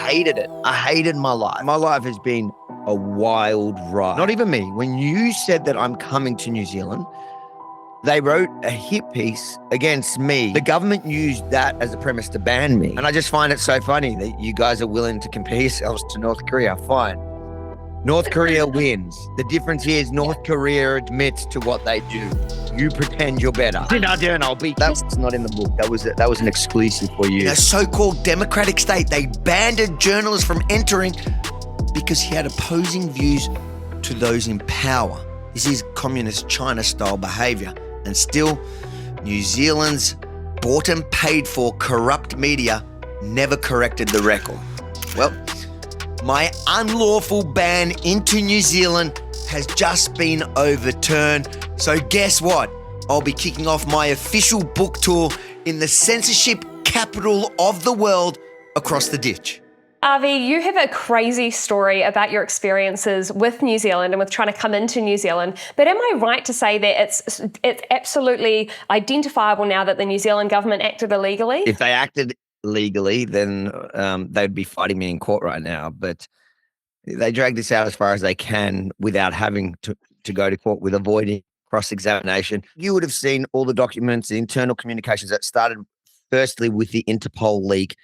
hated it. I hated my life. My life has been a wild ride. Not even me. When you said that I'm coming to New Zealand, they wrote a hit piece against me. The government used that as a premise to ban me. And I just find it so funny that you guys are willing to compare yourselves to North Korea. Fine. North Korea wins. The difference is North Korea admits to what they do. You pretend you're better. I'll beat. That's not in the book. That was an exclusive for you. In a so-called democratic state, they banned a journalist from entering because he had opposing views to those in power. This is communist China-style behavior. And still, New Zealand's bought and paid for corrupt media never corrected the record. Well, my unlawful ban into New Zealand has just been overturned. So guess what? I'll be kicking off my official book tour in the censorship capital of the world across the ditch. Avi, you have a crazy story about your experiences with New Zealand and with trying to come into New Zealand. But am I right to say that it's absolutely identifiable now that the New Zealand government acted illegally? If they acted legally, then they'd be fighting me in court right now. But they drag this out as far as they can without having to go to court, with avoiding cross-examination. You would have seen all the documents, the internal communications that started firstly with the Interpol leak,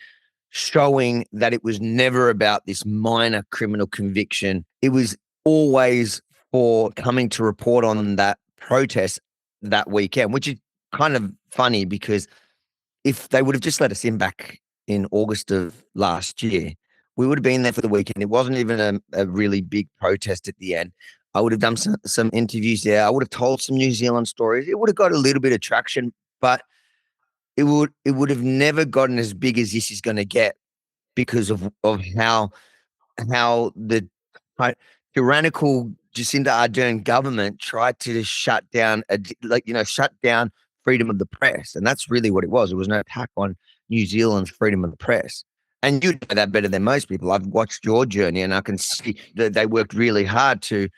showing that it was never about this minor criminal conviction. It was always for coming to report on that protest that weekend, which is kind of funny because if they would have just let us in back in August of last year, we would have been there for the weekend. It wasn't even a really big protest at the end. I would have done some interviews there. I would have told some New Zealand stories. It would have got a little bit of traction, but it would have never gotten as big as this is going to get because of how the tyrannical Jacinda Ardern government tried to shut down freedom of the press. And that's really what it was. It was an attack on New Zealand's freedom of the press. And you know that better than most people. I've watched your journey and I can see that they worked really hard to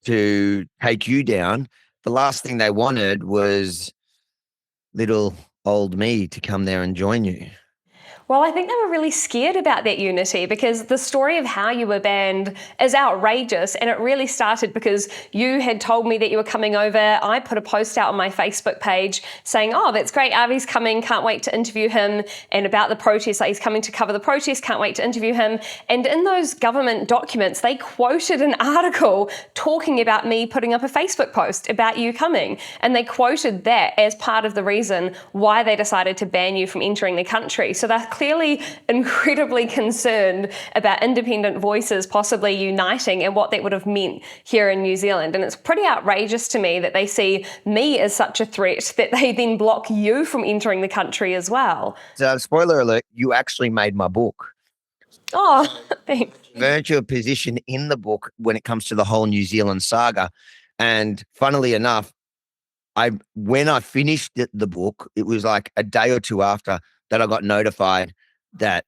take you down. The last thing they wanted was little old me to come there and join you. Well, I think they were really scared about that unity because the story of how you were banned is outrageous, and it really started because you had told me that you were coming over. I put a post out on my Facebook page saying, oh, that's great, Avi's coming, can't wait to interview him, and about the protest, like he's coming to cover the protest, can't wait to interview him. And in those government documents, they quoted an article talking about me putting up a Facebook post about you coming, and they quoted that as part of the reason why they decided to ban you from entering the country. So they're clearly incredibly concerned about independent voices possibly uniting and what that would have meant here in New Zealand. And it's pretty outrageous to me that they see me as such a threat that they then block you from entering the country as well. So, spoiler alert, you actually made my book. Oh, thanks. Earned your position in the book when it comes to the whole New Zealand saga. And funnily enough, when I finished the book, it was like a day or two after that I got notified that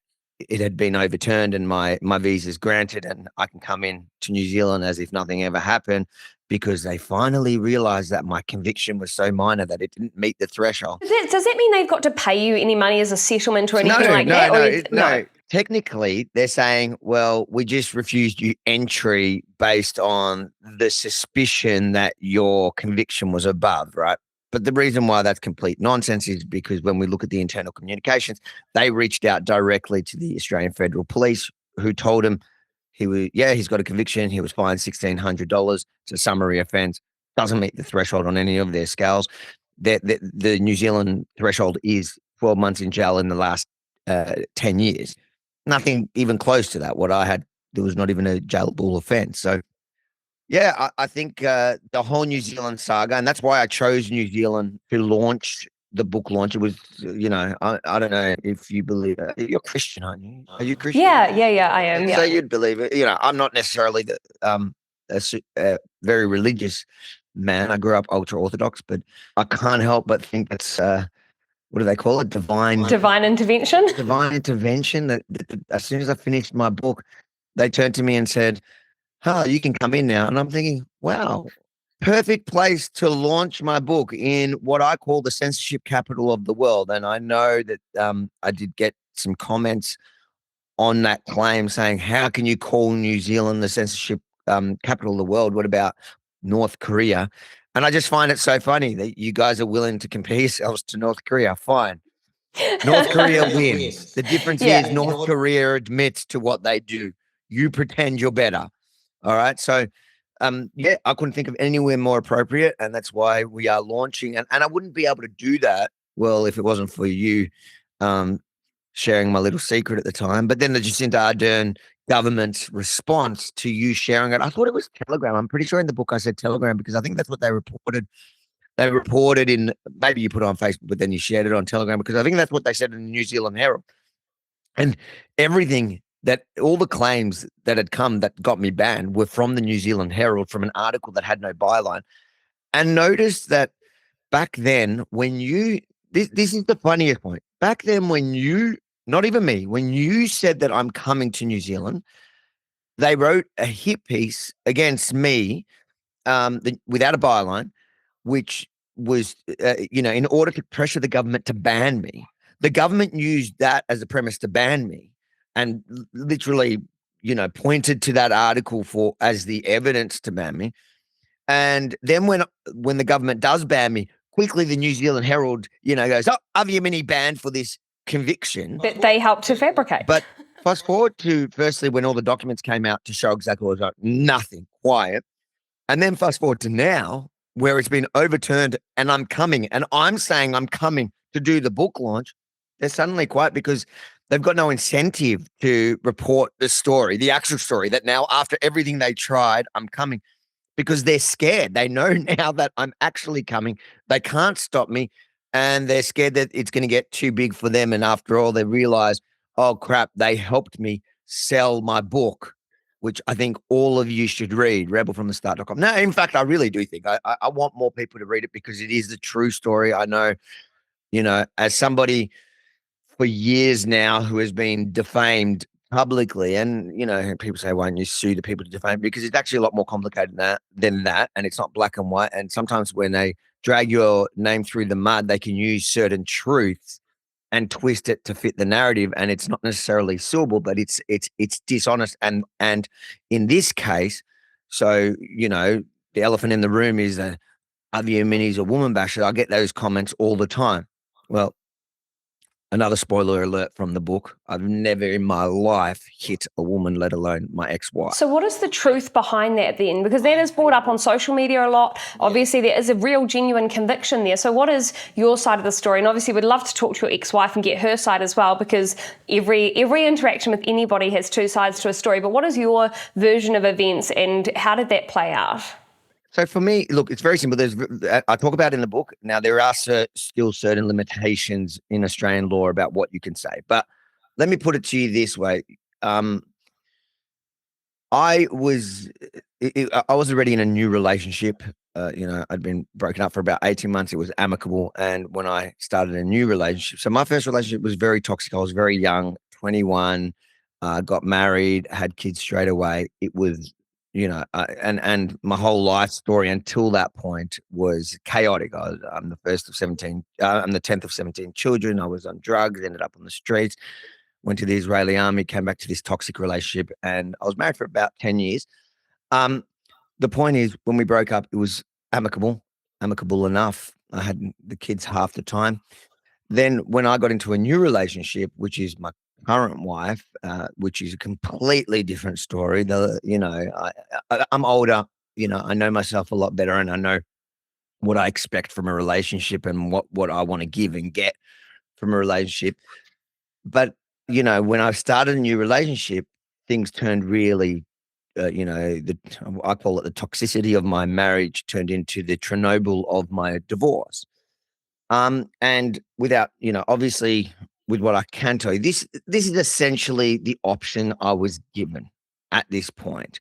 it had been overturned and my visa's granted and I can come in to New Zealand as if nothing ever happened, because they finally realized that my conviction was so minor that it didn't meet the threshold. Does that mean they've got to pay you any money as a settlement or anything like that? No. Technically, they're saying, well, we just refused you entry based on the suspicion that your conviction was above, right? But the reason why that's complete nonsense is because when we look at the internal communications, they reached out directly to the Australian Federal Police, who told him he's got a conviction. He was fined $1,600. It's a summary offence. Doesn't meet the threshold on any of their scales. The New Zealand threshold is 12 months in jail in the last 10 years. Nothing even close to that. What I had, there was not even a jailable offence. So, yeah, I think the whole New Zealand saga, and that's why I chose New Zealand to launch the book launch. It was, I don't know if you believe it. You're Christian, aren't you? Are you Christian? Yeah, I am. So Yeah. you'd believe it. I'm not necessarily a very religious man. I grew up ultra Orthodox, but I can't help but think that's what do they call it? Divine intervention. Divine intervention. That as soon as I finished my book, they turned to me and said, you can come in now. And I'm thinking, wow, perfect place to launch my book in what I call the censorship capital of the world. And I know that I did get some comments on that claim, saying, "How can you call New Zealand the censorship capital of the world? What about North Korea?" And I just find it so funny that you guys are willing to compare yourselves to North Korea. Fine. North Korea wins. The difference is Yeah. North Korea admits to what they do. You pretend you're better. All right. So, yeah, I couldn't think of anywhere more appropriate. And that's why we are launching. And I wouldn't be able to do that, well, if it wasn't for you um, sharing my little secret at the time. But then the Jacinda Ardern government's response to you sharing it, I thought it was Telegram. I'm pretty sure in the book I said Telegram because I think that's what they reported. They reported in, maybe you put it on Facebook, but then you shared it on Telegram because I think that's what they said in the New Zealand Herald. And everything that, all the claims that had come that got me banned were from the New Zealand Herald, from an article that had no byline. And notice that back then, when you, this is the funniest point. Back then, when you, not even me, when you said that I'm coming to New Zealand, they wrote a hit piece against me without a byline, which was, in order to pressure the government to ban me. The government used that as a premise to ban me and literally, pointed to that article for as the evidence to ban me. And then when the government does ban me, quickly the New Zealand Herald, goes, "Oh, Avi Yemini banned for this conviction." That they helped to fabricate. But fast forward to firstly when all the documents came out to show exactly what was like, nothing, quiet. And then fast forward to now, where it's been overturned and I'm coming, and I'm saying I'm coming to do the book launch. They're suddenly quiet because they've got no incentive to report the story, the actual story, that now after everything they tried, I'm coming, because they're scared. They know now that I'm actually coming. They can't stop me. And they're scared that it's going to get too big for them. And after all, they realize, oh, crap, they helped me sell my book, which I think all of you should read, rebelfromthestart.com. No, in fact, I really do think I want more people to read it because it is the true story. I know, as somebody for years now who has been defamed publicly, and people say, why don't you sue the people to defame? Because it's actually a lot more complicated than that, and it's not black and white. And sometimes when they drag your name through the mud, they can use certain truths and twist it to fit the narrative, and it's not necessarily suable, but it's dishonest. And in this case, so the elephant in the room is that Avi Yemini's a woman basher. I get those comments all the time. Well, another spoiler alert from the book. I've never in my life hit a woman, let alone my ex-wife. So what is the truth behind that then? Because that is brought up on social media a lot. Obviously, there is a real genuine conviction there. So what is your side of the story? And obviously, we'd love to talk to your ex-wife and get her side as well, because every interaction with anybody has two sides to a story. But what is your version of events and how did that play out? So for me, look, it's very simple. I talk about in the book. Now, there are still certain limitations in Australian law about what you can say. But let me put it to you this way. I was already in a new relationship. I'd been broken up for about 18 months. It was amicable. And when I started a new relationship, so my first relationship was very toxic. I was very young, 21, got married, had kids straight away. It was, and my whole life story until that point was chaotic. I'm the first of 17. I'm the 10th of 17 children. I was on drugs, ended up on the streets, went to the Israeli army, came back to this toxic relationship, and I was married for about 10 years. The point is, when we broke up, it was amicable enough. I had the kids half the time. Then when I got into a new relationship, which is my current wife, which is a completely different story. I'm older, I know myself a lot better, and I know what I expect from a relationship and what I want to give and get from a relationship. But, when I started a new relationship, things turned really, I call it the toxicity of my marriage turned into the Chernobyl of my divorce. And without, obviously, with what I can tell you, this is essentially the option I was given at this point,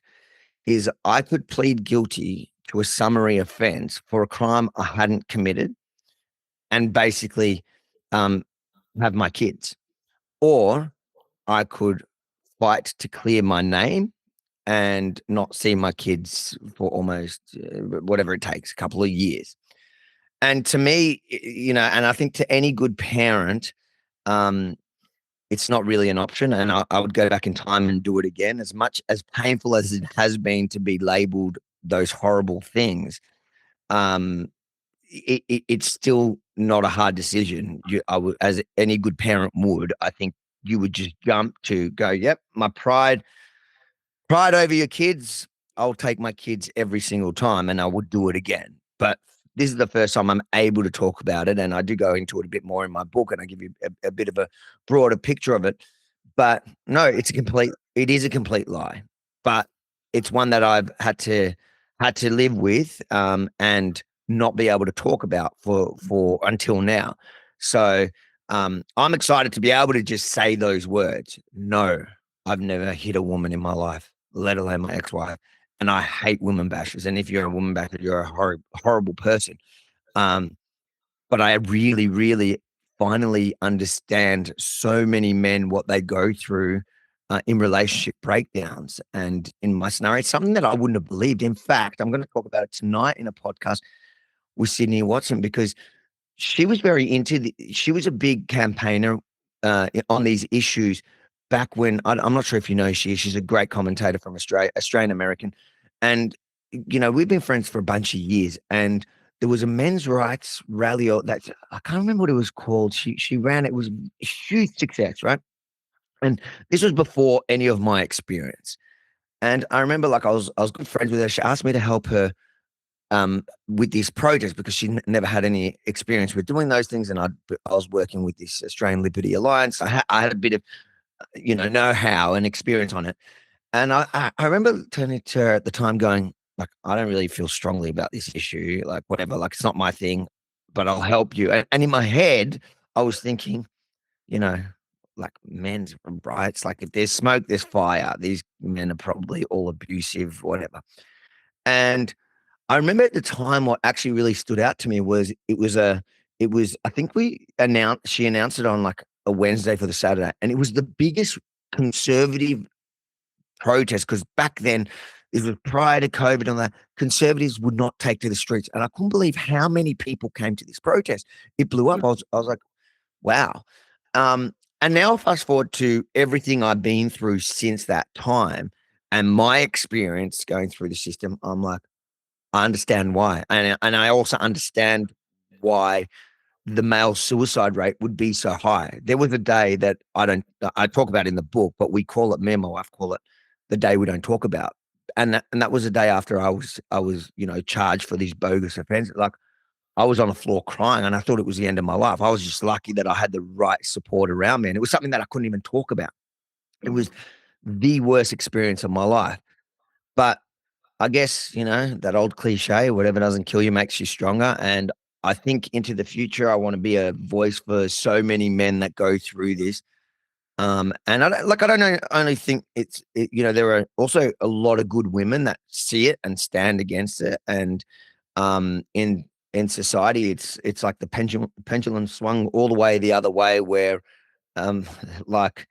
is I could plead guilty to a summary offense for a crime I hadn't committed and basically have my kids. Or I could fight to clear my name and not see my kids for almost whatever it takes, a couple of years. And to me, and I think to any good parent, um, it's not really an option. And I would go back in time and do it again. As much as painful as it has been to be labeled those horrible things, um, it's still not a hard decision. I would, as any good parent would, I think you would just jump to go, yep, my pride over your kids. I'll take my kids every single time and I would do it again. But this is the first time I'm able to talk about it. And I do go into it a bit more in my book and I give you a bit of a broader picture of it. But no, it is a complete lie. But it's one that I've had to live with and not be able to talk about for until now. So I'm excited to be able to just say those words. No, I've never hit a woman in my life, let alone my ex-wife. And I hate women bashers. And if you're a woman basher, you're a horrible person. Um, but I really, really finally understand so many men what they go through in relationship breakdowns. And in my scenario, it's something that I wouldn't have believed. In fact, I'm going to talk about it tonight in a podcast with Sydney Watson because she was very she was a big campaigner on these issues back when I'm not sure if you know she's a great commentator from Australia, Australian American, and we've been friends for a bunch of years. And there was a men's rights rally that I can't remember what it was called. She ran it was a huge success, right? And this was before any of my experience. And I remember like I was good friends with her. She asked me to help her with these projects because she never had any experience with doing those things. And I was working with this Australian Liberty Alliance. I had a bit of, know-how and experience on it. And I remember turning to her at the time going, like, I don't really feel strongly about this issue, like, whatever, like, it's not my thing, but I'll help you. And in my head, I was thinking, you know, like men's rights, like if there's smoke, there's fire. These men are probably all abusive, whatever. And I remember at the time what actually really stood out to me was I think she announced it on like a Wednesday for the Saturday, and it was the biggest conservative protest because back then it was prior to COVID and that conservatives would not take to the streets. And I couldn't believe how many people came to this protest. It blew up. I was like, wow. And now fast forward to everything I've been through since that time and my experience going through the system, I'm like, I understand why. And I also understand why the male suicide rate would be so high. There was a day that I talk about in the book, but we call it, me and my wife call it the day we don't talk about. And that was the day after I was charged for these bogus offenses. Like I was on the floor crying and I thought it was the end of my life. I was just lucky that I had the right support around me. And it was something that I couldn't even talk about. It was the worst experience of my life. But I guess, that old cliche, whatever doesn't kill you makes you stronger. And I think into the future, I want to be a voice for so many men that go through this. And I don't know, only think there are also a lot of good women that see it and stand against it. And in society, it's like the pendulum swung all the way the other way where, um, like,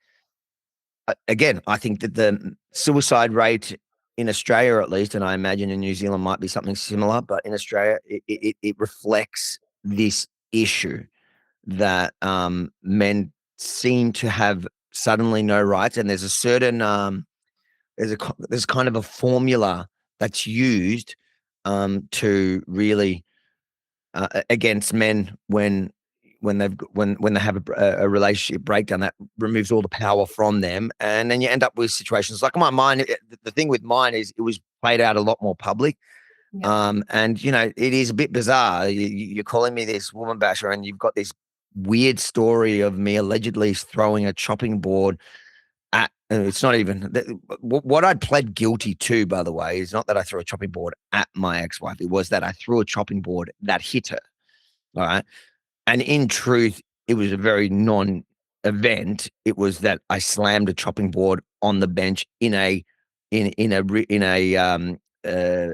again, I think that the suicide rate in Australia, at least, and I imagine in New Zealand might be something similar, but in Australia, it reflects this issue that men seem to have suddenly no rights, and there's a certain there's kind of a formula that's used to really against men when they have a relationship breakdown that removes all the power from them, and then you end up with situations like mine. The thing with mine is it was played out a lot more public. Yeah. And it is a bit bizarre. You're calling me this woman basher, and you've got this weird story of me allegedly throwing a chopping board at. It's not even what I pled guilty to, by the way, is not that I threw a chopping board at my ex-wife. It was that I threw a chopping board that hit her. All right. And in truth, it was a very non-event. It was that I slammed a chopping board on the bench in a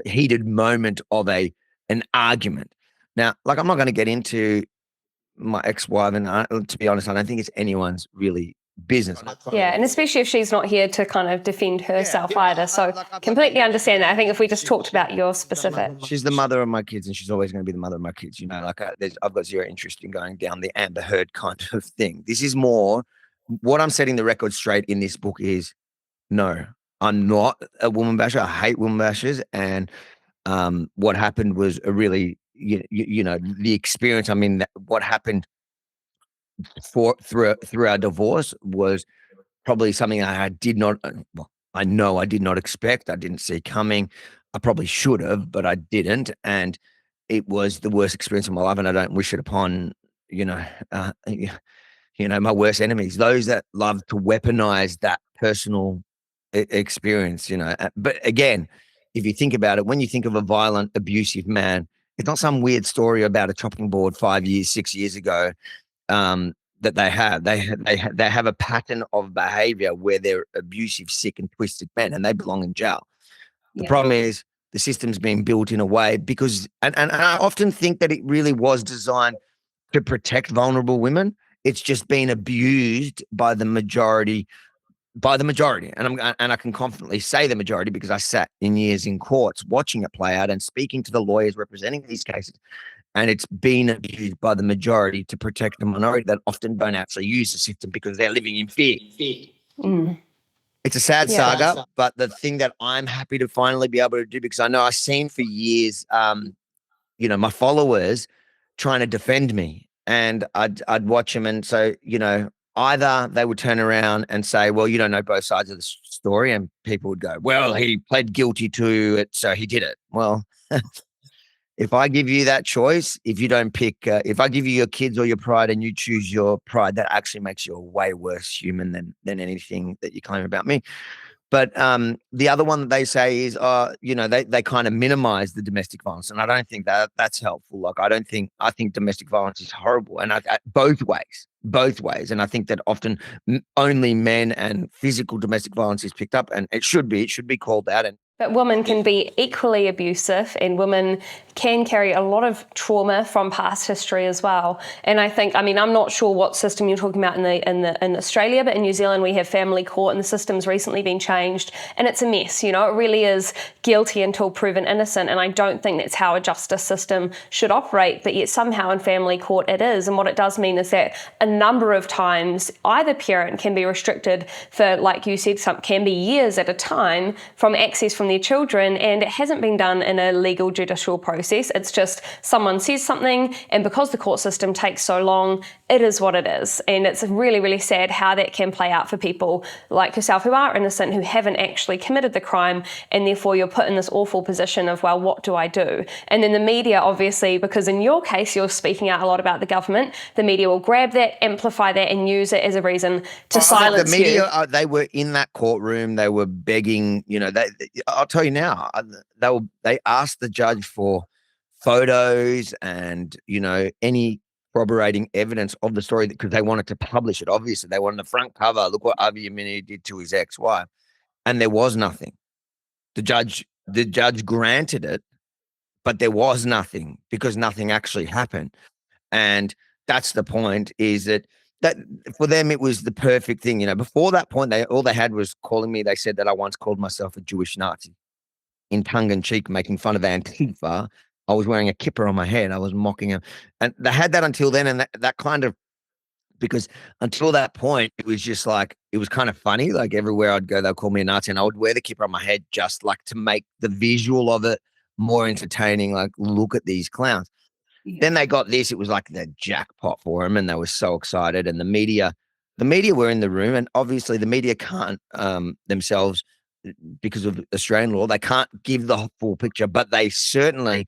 heated moment of an argument. Now, like I'm not going to get into my ex-wife, and to be honest, I don't think it's anyone's really business. Yeah, and especially if she's not here to kind of defend herself either. So completely understand that. I think if we just talked about your specific. She's the mother of my kids, and she's always going to be the mother of my kids. Like I've got zero interest in going down the Amber Heard kind of thing. This is more what I'm setting the record straight in this book is no, I'm not a woman basher. I hate woman bashers, and what happened was a really the experience. I mean, what happened through our divorce was probably something I did not. Well, I know I did not expect. I didn't see coming. I probably should have, but I didn't, and it was the worst experience of my life. And I don't wish it upon you know my worst enemies, those that love to weaponize that personal experience. But again, if you think about it, when you think of a violent, abusive man, it's not some weird story about a chopping board 5 years, 6 years ago um, that they have. They have a pattern of behavior where they're abusive, sick, and twisted men, and they belong in jail. The Yeah. problem is the system's been built in a way because, and I often think that it really was designed to protect vulnerable women. It's just been abused by the majority, and I can confidently say the majority because I sat in years in courts watching it play out and speaking to the lawyers representing these cases, and it's been abused by the majority to protect the minority that often don't actually use the system because they're living in fear. Mm. It's a sad Yeah. saga, but the thing that I'm happy to finally be able to do, because I know I've seen for years, my followers trying to defend me, and I'd watch them, and so either they would turn around and say, "Well, you don't know both sides of the story," and people would go, "Well, he pled guilty to it, so he did it." Well, if I give you that choice, if you don't pick, if I give you your kids or your pride and you choose your pride, that actually makes you a way worse human than anything that you claim about me. But the other one that they say is, they kind of minimize the domestic violence, and I don't think that that's helpful. Like, I think domestic violence is horrible, and both ways, and I think that often only men and physical domestic violence is picked up, and it should be called out. And But women can be equally abusive, and women can carry a lot of trauma from past history as well. And I think, I mean, I'm not sure what system you're talking about in Australia, but in New Zealand we have family court, and the system's recently been changed, and it's a mess. It really is guilty until proven innocent. And I don't think that's how a justice system should operate. But yet somehow in family court it is. And what it does mean is that a number of times either parent can be restricted for, like you said, some can be years at a time from access from their children, and it hasn't been done in a legal judicial process. It's just someone says something, and because the court system takes so long, it is what it is. And it's really, really sad how that can play out for people like yourself who are innocent, who haven't actually committed the crime, and therefore you're put in this awful position of, well, what do I do? And then the media, obviously, because in your case you're speaking out a lot about the government, the media will grab that, amplify that, and use it as a reason to silence the media, you. they were in that courtroom. They were begging. I'll tell you now. They asked the judge for photos and any corroborating evidence of the story because they wanted to publish it. Obviously, they wanted the front cover. Look what Avi Yemini did to his ex-wife, and there was nothing. The judge granted it, but there was nothing because nothing actually happened. And that's the point, is that for them it was the perfect thing. Before that point, all they had was calling me. They said that I once called myself a Jewish Nazi in tongue in cheek, making fun of Antifa. I was wearing a kippah on my head. I was mocking him, and they had that until then. And that kind of, because until that point, it was just like, it was kind of funny. Like everywhere I'd go, they'll call me a Nazi, and I would wear the kippah on my head just like to make the visual of it more entertaining. Like, look at these clowns. Then they got this. It was like the jackpot for them, and they were so excited. And the media were in the room, and obviously the media can't themselves, because of Australian law, they can't give the full picture, but they certainly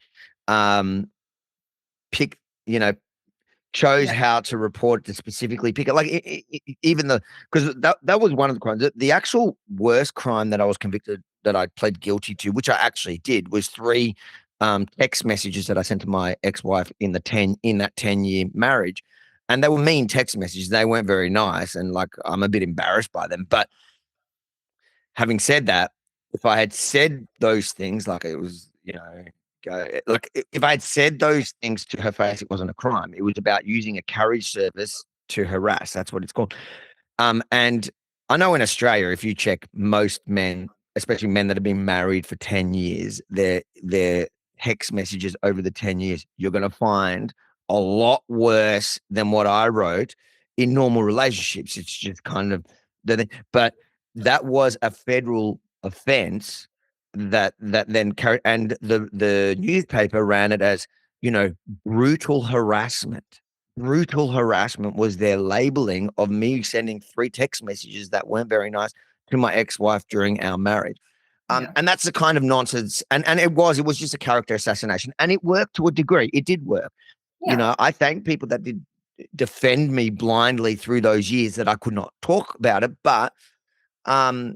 pick, chose how to report, to specifically pick it. Like even because that was one of the crimes. The actual worst crime that I was convicted, that I pled guilty to, which I actually did, was 3 text messages that I sent to my ex-wife in that 10-year marriage, and they were mean text messages. They weren't very nice, and like, I'm a bit embarrassed by them. But having said that, if I had said those things, like it was, like if I had said those things to her face, it wasn't a crime. It was about using a carriage service to harass. That's what it's called. And I know in Australia, if you check most men, especially men that have been married for 10 years, their text messages over the 10 years, you're going to find a lot worse than what I wrote in normal relationships. It's just kind of the thing. But that was a federal offense that then carried, and the newspaper ran it as, brutal harassment. Brutal harassment was their labeling of me sending 3 text messages that weren't very nice to my ex-wife during our marriage. And that's the kind of nonsense. And it was just a character assassination, and it worked to a degree. It did work. Yeah. I thank people that did defend me blindly through those years that I could not talk about it. But I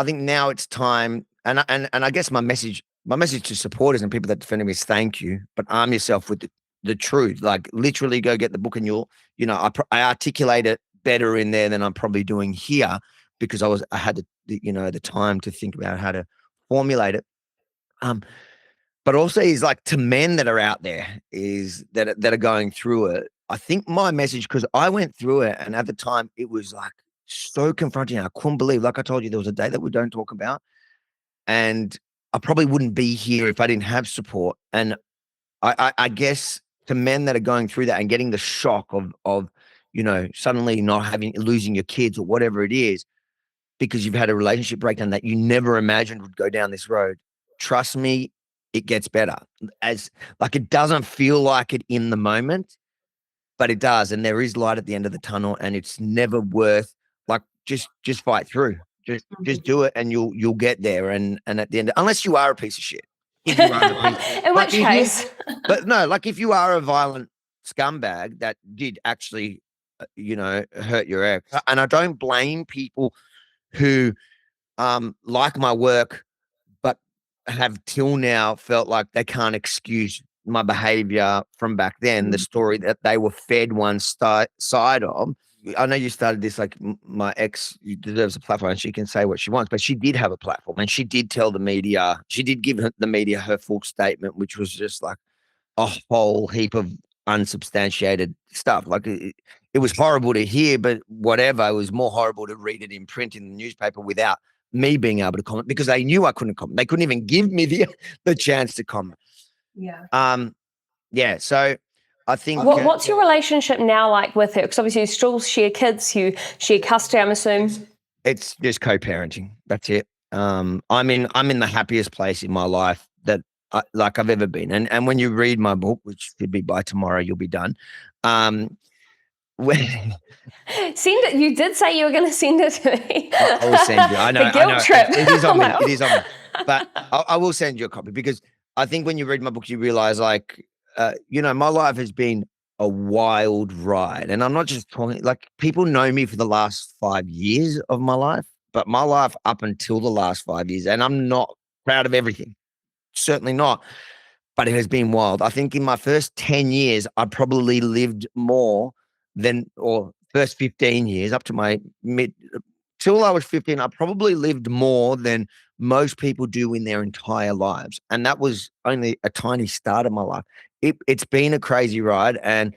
think now it's time, and I guess my message to supporters and people that defended me is thank you, but arm yourself with the truth. Like literally, go get the book, and I articulate it better in there than I'm probably doing here, because I had the time to think about how to formulate it. But also is like, to men that are out there, is that are going through it. I think my message, because I went through it, and at the time it was like so confronting. I couldn't believe, like I told you, there was a day that we don't talk about, and I probably wouldn't be here if I didn't have support. And I guess to men that are going through that and getting the shock of suddenly not losing your kids or whatever it is, because you've had a relationship breakdown that you never imagined would go down this road. Trust me, it gets better. As like, it doesn't feel like it in the moment, but it does, and there is light at the end of the tunnel, and it's never worth, like, just fight through. Just do it, and you'll get there. And at the end, unless you are a piece of shit. If you are a piece, In which case, but no, like if you are a violent scumbag that did actually, hurt your ex, and I don't blame people who like my work, but have till now felt like they can't excuse my behavior from back then, the story that they were fed one side of. I know you started this like, my ex deserves a platform and she can say what she wants, but she did have a platform, and she did tell the media, she did give the media her full statement, which was just like a whole heap of unsubstantiated stuff. Like it was horrible to hear, but whatever, it was more horrible to read it in print in the newspaper without me being able to comment, because they knew I couldn't comment. They couldn't even give me the chance to comment. Yeah. So I think what's your relationship now like with her? Because obviously you still share kids, you share custody, I'm assuming. it's just co-parenting. That's it. I'm in the happiest place in my life that I've ever been. And when you read my book, which should be by tomorrow, you'll be done. When Send it. You did say you were going to send it to me. I will send you. I know. The guilt trip. It is on me. It is on me. But I will send you a copy, because I think when you read my book, you realize, like, my life has been a wild ride. And I'm not just talking, like, people know me for the last 5 years of my life, but my life up until the last 5 years, and I'm not proud of everything. Certainly not. But it has been wild. I think in my first 10 years, I probably lived more or first 15 years up to my till I was 15, I probably lived more than most people do in their entire lives. And that was only a tiny start of my life. It's been a crazy ride. And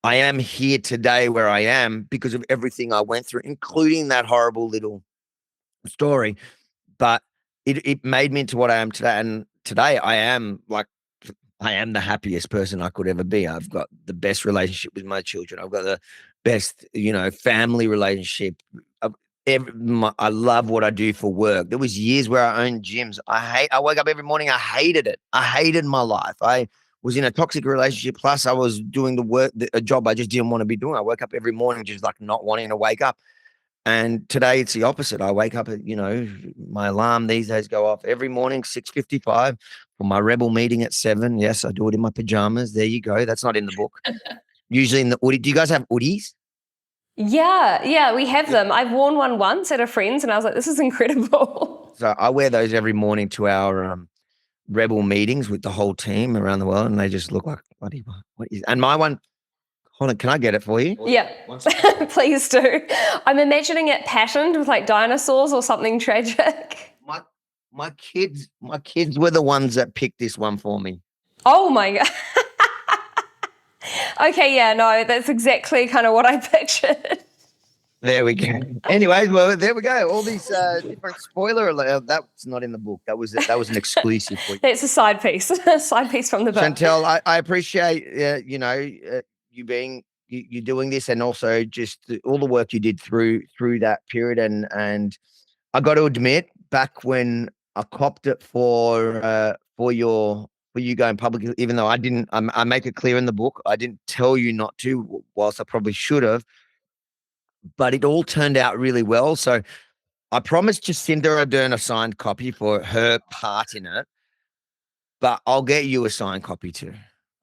I am here today where I am because of everything I went through, including that horrible little story. But it made me into what I am today. And today I am the happiest person I could ever be. I've got the best relationship with my children. I've got the best, family relationship. I love what I do for work. There was years where I owned gyms. I wake up every morning. I hated it. I hated my life. I was in a toxic relationship. Plus I was doing a job I just didn't want to be doing. I woke up every morning just like not wanting to wake up. And today it's the opposite. I wake up at, my alarm these days go off every morning, 6:55 for my rebel meeting at 7. Yes, I do it in my pajamas. There you go. That's not in the book. Usually in the hoodie. Do you guys have hoodies? Yeah, we have them. I've worn one once at a friend's and I was like, this is incredible. So I wear those every morning to our rebel meetings with the whole team around the world, and they just look like, bloody, what is? And my one, hold on, can I get it for you? Yeah, please do. I'm imagining it patterned with like dinosaurs or something tragic. My kids were the ones that picked this one for me. Oh my God. Okay, yeah, no, that's exactly kind of what I pictured. There we go. Anyways, well, there we go. All these different spoiler alert. That's not in the book. That was an exclusive for you. It's a side piece from the book. Chantelle, I appreciate you being you're doing this, and also just all the work you did through that period. And I got to admit, back when I copped it for you going public, even though I make it clear in the book, I didn't tell you not to, whilst I probably should have, but it all turned out really well. So I promised Jacinda Ardern a signed copy for her part in it, but I'll get you a signed copy too.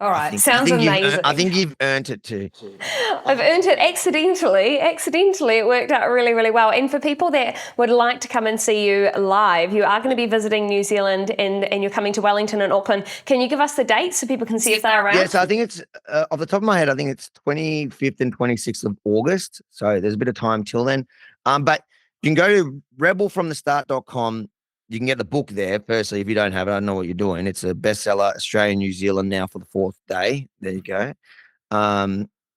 All right, sounds amazing. I think you've earned it too. I've earned it accidentally. Accidentally, it worked out really, really well. And for people that would like to come and see you live, you are going to be visiting New Zealand and you're coming to Wellington and Auckland. Can you give us the dates so people can see if they're around? Yeah, so I think it's, off the top of my head, I think it's 25th and 26th of August. So there's a bit of time till then. But you can go to rebelfromthestart.com. You can get the book there. Firstly, if you don't have it, I don't know what you're doing. It's a bestseller, Australia, New Zealand now for the 4th day. There you go.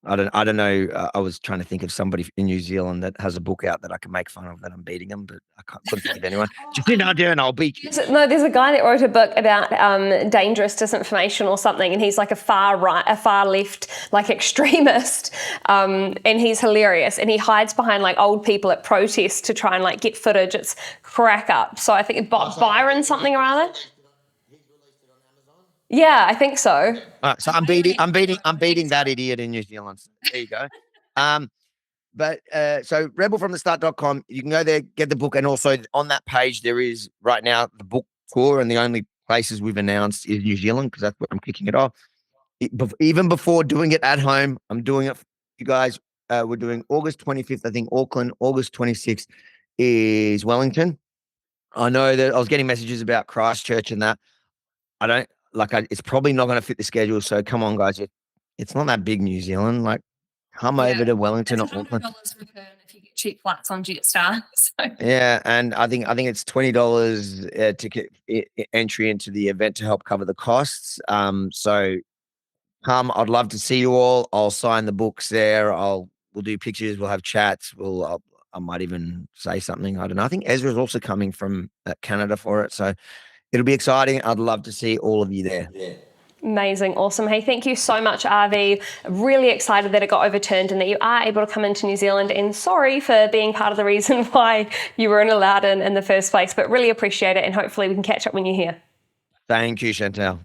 I don't know. I was trying to think of somebody in New Zealand that has a book out that I can make fun of that I'm beating them, but couldn't think of anyone. Just not doing. I'll beat you. No, there's a guy that wrote a book about dangerous disinformation or something, and he's like a far left, like extremist, and he's hilarious. And he hides behind like old people at protests to try and like get footage. It's crack up. So I think Byron something or other. Yeah, I think so. All right, so I'm beating that idiot in New Zealand. There you go. But so rebelfromthestart.com, you can go there, get the book, and also on that page there is right now the book tour, and the only places we've announced is New Zealand because that's where I'm kicking it off. Even before doing it at home, I'm doing it for you guys. We're doing August 25th, I think, Auckland. August 26th is Wellington. I know that I was getting messages about Christchurch and that. It's probably not going to fit the schedule. So come on, guys. It's not that big, New Zealand. Like, come over to Wellington or Auckland. $100 return if you get cheap flights on Jetstar. So. Yeah, and I think it's $20 ticket entry into the event to help cover the costs. So come. I'd love to see you all. I'll sign the books there. We'll do pictures. We'll have chats. I might even say something. I don't know. I think Ezra's also coming from Canada for it. So it'll be exciting. I'd love to see all of you there. Yeah. Amazing. Awesome. Hey, thank you so much, Avi. Really excited that it got overturned and that you are able to come into New Zealand, and sorry for being part of the reason why you weren't allowed in the first place, but really appreciate it, and hopefully we can catch up when you're here. Thank you, Chantelle.